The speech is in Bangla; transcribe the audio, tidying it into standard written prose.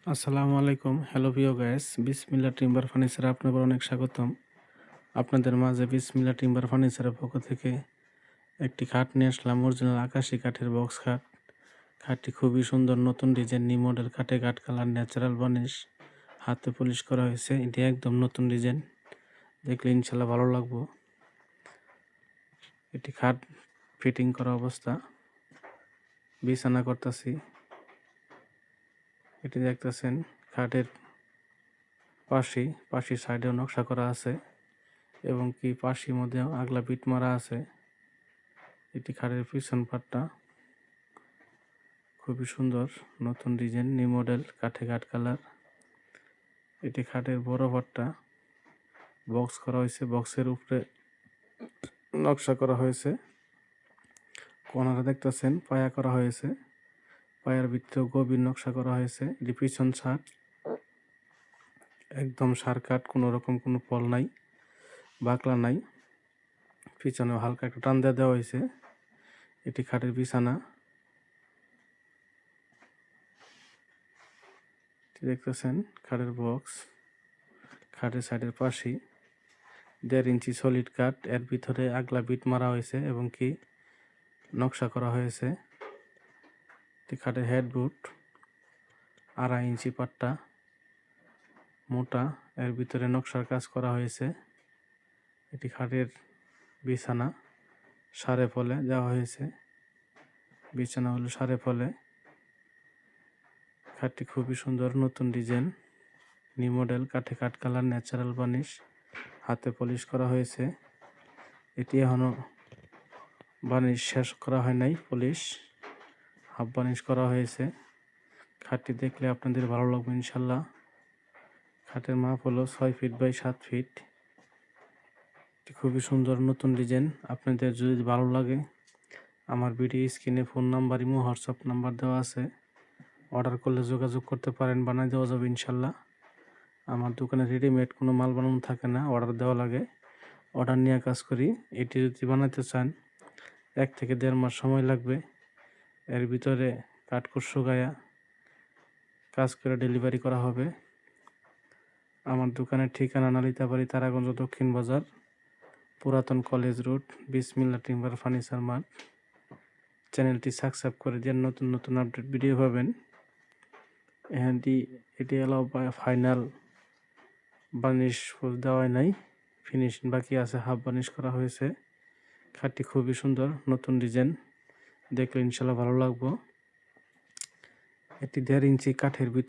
আসসালামু আলাইকুম। হ্যালো প্রিয় গাইস, বিসমিল্লাহ টিম্বার ফার্নিচারে আপনাদের অনেক স্বাগতম। আপনাদের মাঝে বিসমিল্লাহ টিম্বার ফার্নিচারের পক্ষ থেকে একটি খাট নিয়ে আসলাম, অরিজিনাল আকাশি কাঠের বক্স খাট। খাটটি খুবই সুন্দর, নতুন ডিজাইন, নিউ মডেল কাঠে, কাঠ কালার, ন্যাচারাল বার্নিশ, হাতে পলিশ করা হয়েছে। এটি একদম নতুন ডিজাইন, দেখলে ইনশাল্লাহ ভালো লাগবে। এটি খাট ফিটিং করা অবস্থা, বিছানা করতেছি। এটি দেখতেছেন খাটের পাশি সাইডেও নকশা করা আছে এবং কি পাশির মধ্যে আগলা বিট মারা আছে। এটি খাটের পিছন পাটটা খুবই সুন্দর, নতুন ডিজাইন, নিউ মডেল, কাঠে কাঠ কালার। এটি খাটের বড় পাটটা বক্স করা হয়েছে, বক্সের উপরে নকশা করা হয়েছে। কোনারা দেখতেছেন পায়া করা হয়েছে, পায়ার ভিতরেও গভীর নকশা করা হয়েছে। এটি পিছন ছাদ, একদম সার কাঠ, কোনো রকম কোনো ফল নাই, বাকলা নাই। পিছনে হালকা একটা টান দেওয়া হয়েছে। এটি খাটের বিছানা, দেখতেছেন খাটের বক্স, খাটের সাইডের পাশেই 1.5 ইঞ্চি সলিড কাঠ, এর ভিতরে আগলা বিট মারা হয়েছে এবং কি নকশা করা হয়েছে। খাটের হেডবুট 2.5 ইঞ্চি পাট্টা মোটা, এর ভিতরে নকশার কাজ করা হয়েছে। এটি খাটের বিছানা, সারে ফলে দেওয়া হয়েছে। বিছানা হলো সারে ফলে। খাটটি খুবই সুন্দর, নতুন ডিজাইন, নিউ মডেল, কাঠে কাঠ কালার, ন্যাচারাল বার্নিশ, হাতে পলিশ করা হয়েছে। এটি এখনও বার্নিশ শেষ করা হয় নাই, পলিশ হাফ বার্নিশ করা হয়েছে। খাটটি দেখলে আপনাদের ভালো লাগবে ইনশাল্লাহ। খাটের মাপ হলো 6 ফিট বাই 7 ফিট। এটি খুবই সুন্দর, নতুন ডিজাইন। আপনাদের যদি ভালো লাগে, আমার ভিডিও স্ক্রিনে phone number, imo, WhatsApp number দেওয়া আছে। অর্ডার করলে যোগাযোগ করতে পারেন, বানাই দেওয়া যাবে ইনশাল্লাহ। আমার দোকানে রেডিমেড কোনো মাল বানানো থাকে না, অর্ডার দেওয়া লাগে। অর্ডার নিয়ে কাজ করি। এটি যদি বানাতে চান 1 থেকে 1.5 মাস সময় লাগবে। এর ভিতরে কাঠকুট শুকায়া কাজ করে ডেলিভারি করা হবে। আমার দোকানের ঠিকানা নালিতাবাড়ি, তারাগঞ্জ, দক্ষিণ বাজার, পুরাতন কলেজ রোড, বিসমিল্লাহ টিম্বার ফার্নিচার মার্ট। চ্যানেলটি সাবস্ক্রাইব করে দিয়ে নতুন নতুন আপডেট ভিডিও পাবেন। এটি হলো ফাইনাল বার্নিশ দেওয়া নাই, ফিনিশিং বাকি আছে, হাফ বার্নিশ করা হয়েছে। খাটটি খুবই সুন্দর, নতুন ডিজাইন, দেখলে ইনশাল্লাহ ভালো লাগবে। এটি 1.5 ইঞ্চি কাঠের ভিতরে